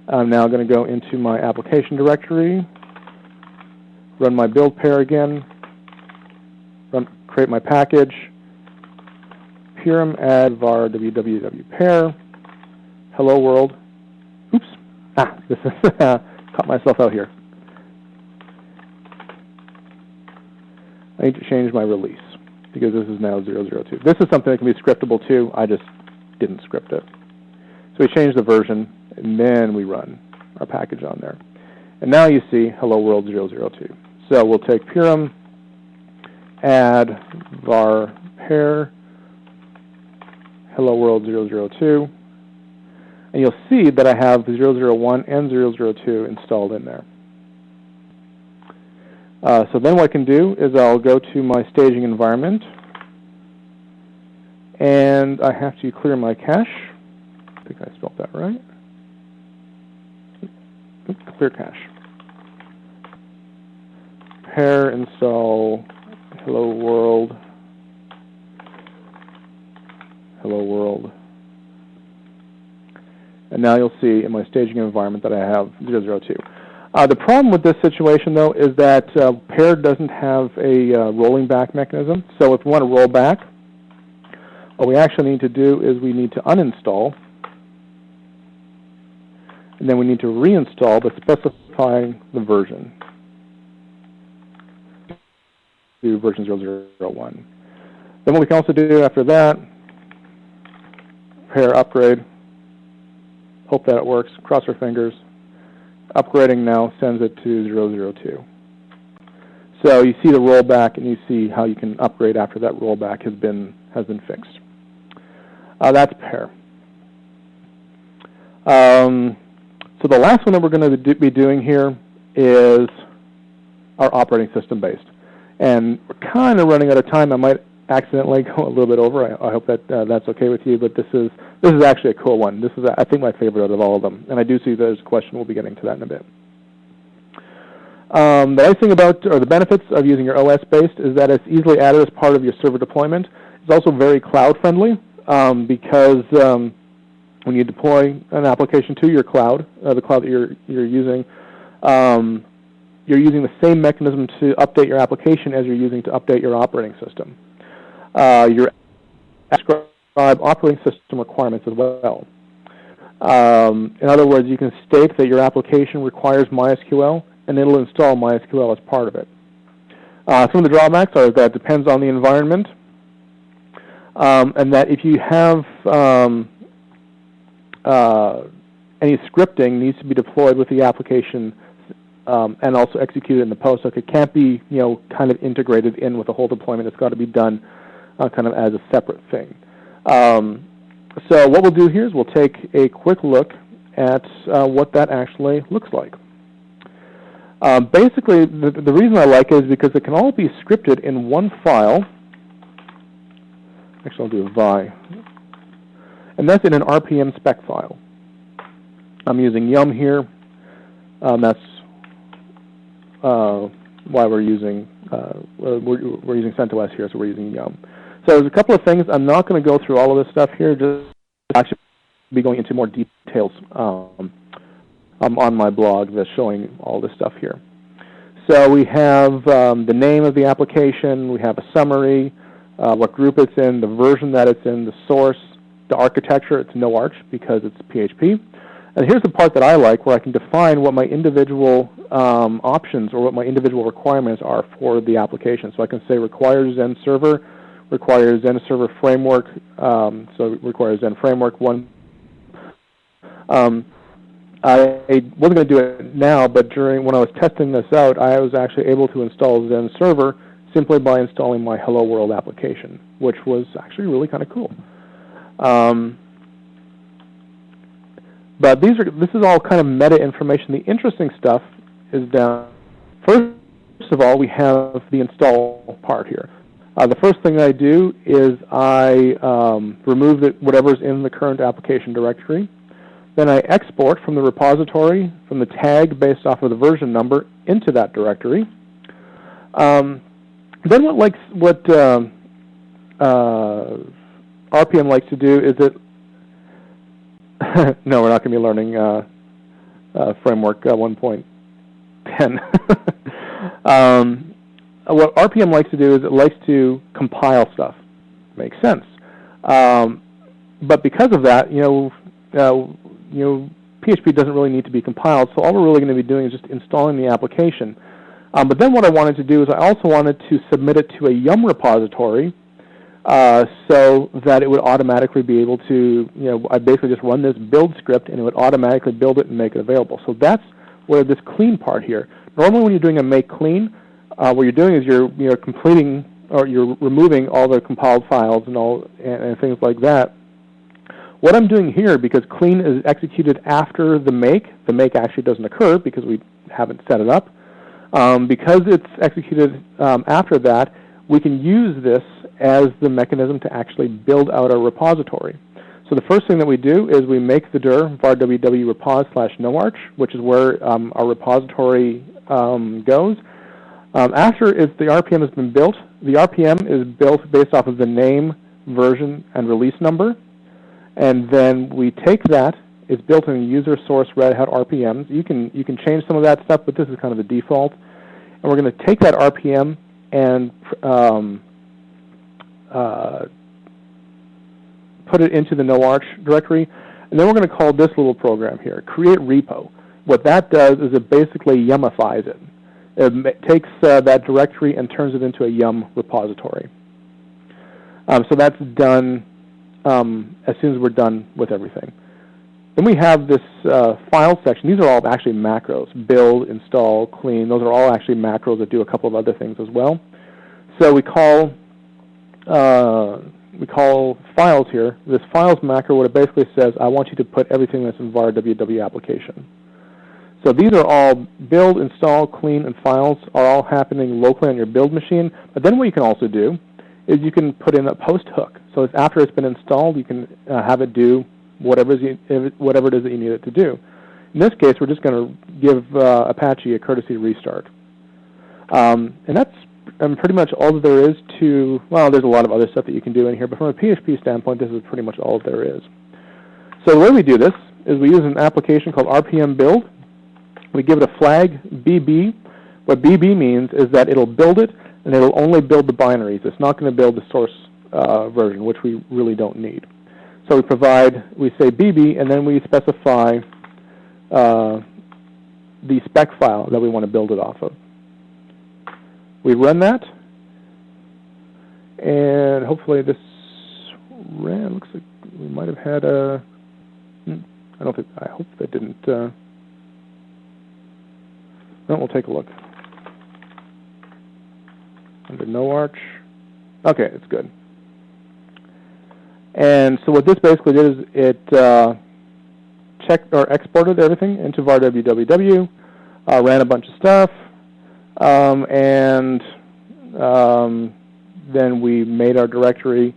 I'm now going to go into my application directory, run my build pair again, create my package, Purim add var www pair, hello world. Oops, this is caught myself out here. I need to change my release because this is now 002. This is something that can be scriptable too. I just didn't script it. So we change the version, and then we run our package on there. And now you see hello world 002. So we'll take Purim, add var pair, hello world 002, and you'll see that I have 001 and 002 installed in there. So then what I can do is I'll go to my staging environment, and I have to clear my cache. I think I spelled that right. Clear cache. Pair install hello world. Hello world. And now you'll see in my staging environment that I have 002. The problem with this situation, though, is that pair doesn't have a rolling back mechanism. So if we want to roll back, what we actually need to do is we need to uninstall, and then we need to reinstall, but specifying the version to version 001. Then what we can also do after that, pair upgrade, hope that it works, cross our fingers. Upgrading now sends it to 002. So you see the rollback, and you see how you can upgrade after that rollback has been fixed. That's pair. So the last one that we're going to be doing here is our operating system based, and we're kind of running out of time. I might accidentally go a little bit over. I hope that that's okay with you, but this is actually a cool one. This is, I think, my favorite out of all of them, and I do see there's a question. We'll be getting to that in a bit. The nice thing about, or the benefits of using your OS-based is that it's easily added as part of your server deployment. It's also very cloud-friendly because when you deploy an application to your cloud, the cloud that you're using the same mechanism to update your application as you're using to update your operating system. Your describe operating system requirements as well. In other words, you can state that your application requires MySQL, and it'll install MySQL as part of it. Some of the drawbacks are that it depends on the environment, and that if you have any scripting needs to be deployed with the application and also executed in the post. So it can't be kind of integrated in with the whole deployment. It's got to be done kind of as a separate thing. So what we'll do here is we'll take a quick look at what that actually looks like. Basically, the reason I like it is because it can all be scripted in one file. Actually, I'll do a vi. And that's in an RPM spec file. I'm using Yum here. That's why we're using CentOS here, so we're using Yum. So there's a couple of things. I'm not going to go through all of this stuff here. Just actually be going into more details on my blog that's showing all this stuff here. So we have the name of the application. We have a summary, what group it's in, the version that it's in, the source, the architecture. It's no arch because it's PHP. And here's the part that I like, where I can define what my individual options or what my individual requirements are for the application. So I can say requires Zen server, requires Zen server framework, so it requires Zen framework 1. I wasn't going to do it now, but when I was testing this out, I was actually able to install Zen server simply by installing my Hello World application, which was actually really kind of cool. But this is all kind of meta information. The interesting stuff is down. First of all, we have the install part here. The first thing I do is I remove whatever's in the current application directory. Then I export from the repository, from the tag based off of the version number, into that directory. Then what RPM likes to do is it no, we're not going to be learning Framework 1.10. What RPM likes to do is it likes to compile stuff. Makes sense. But because of that, PHP doesn't really need to be compiled, so all we're really going to be doing is just installing the application. But then what I wanted to do is I also wanted to submit it to a Yum repository, so that it would automatically be able to, I basically just run this build script and it would automatically build it and make it available. So that's where this clean part here. Normally when you're doing a make clean, what you're doing is you're completing, or you're removing all the compiled files and things like that. What I'm doing here, because clean is executed after the make actually doesn't occur because we haven't set it up. Because it's executed after that, we can use this as the mechanism to actually build out our repository. So the first thing that we do is we make the dir var ww repos/noarch, which is where our repository goes. After the RPM has been built, the RPM is built based off of the name, version, and release number. And then we take that. It's built in user source Red Hat RPMs. You can change some of that stuff, but this is kind of the default. And we're going to take that RPM and put it into the noarch directory, and then we're going to call this little program here, create repo. What that does is it basically Yumifies it. It takes that directory and turns it into a Yum repository. So that's done as soon as we're done with everything. Then we have this file section. These are all actually macros: build, install, clean. Those are all actually macros that do a couple of other things as well. So we call files here. This files macro, what it basically says, I want you to put everything that's in var ww application. So these are all build, install, clean, and files are all happening locally on your build machine. But then what you can also do is you can put in a post hook. So after it's been installed, you can have it do whatever it is that you need it to do. In this case, we're just going to give Apache a courtesy restart. And that's pretty much all that there is to, well, there's a lot of other stuff that you can do in here, but from a PHP standpoint, this is pretty much all there is. So the way we do this is we use an application called RPM build. We give it a flag, BB. What BB means is that it'll build it, and it'll only build the binaries. It's not going to build the source version, which we really don't need. So we say BB, and then we specify the spec file that we want to build it off of. We run that, and hopefully this ran. Looks like we might have had a. I hope that didn't. No, we'll take a look. Under noarch. Okay, it's good. And so what this basically did is it checked or exported everything into var www, ran a bunch of stuff, and then we made our directory,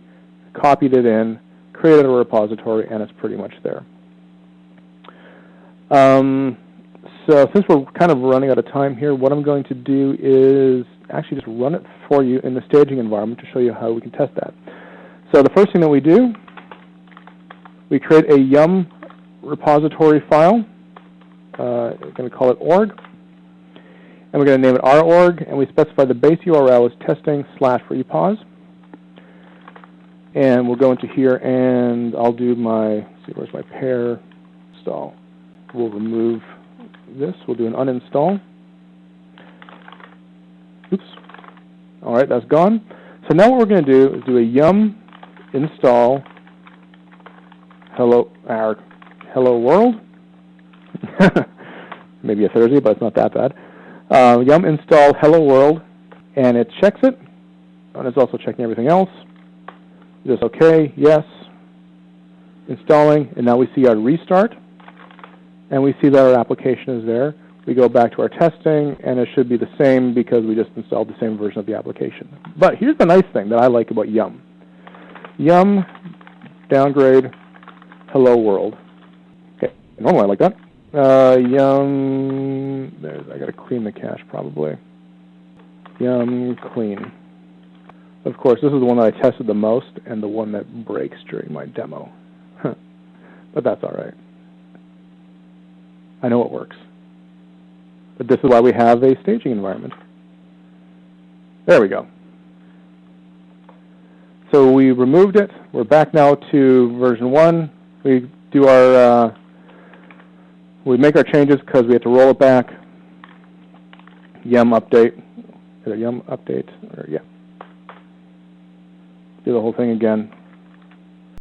copied it in, created a repository, and it's pretty much there. So since we're kind of running out of time here, what I'm going to do is actually just run it for you in the staging environment to show you how we can test that. So the first thing that we do, we create a yum repository file. We're going to call it org. And we're going to name it r.org, and we specify the base URL is testing/repos. And we'll go into here, and I'll do my, let's see, where's my pair install? We'll remove this. We'll do an uninstall. Oops. All right, that's gone. So now what we're going to do is do a yum install hello world. Maybe a Thursday, but it's not that bad. Yum install hello world, and it checks it, and it's also checking everything else. Just OK, yes, installing, and now we see our restart, and we see that our application is there. We go back to our testing, and it should be the same because we just installed the same version of the application. But here's the nice thing that I like about Yum. Yum downgrade hello world. Okay, normally I like that. Yum, I got to clean the cache probably. Yum clean. Of course, this is the one that I tested the most and the one that breaks during my demo. But that's all right. I know it works. But this is why we have a staging environment. There we go. So we removed it. We're back now to version 1. We do our, we make our changes because we have to roll it back. Yum update. Is it yum update? Or, yeah. Do the whole thing again.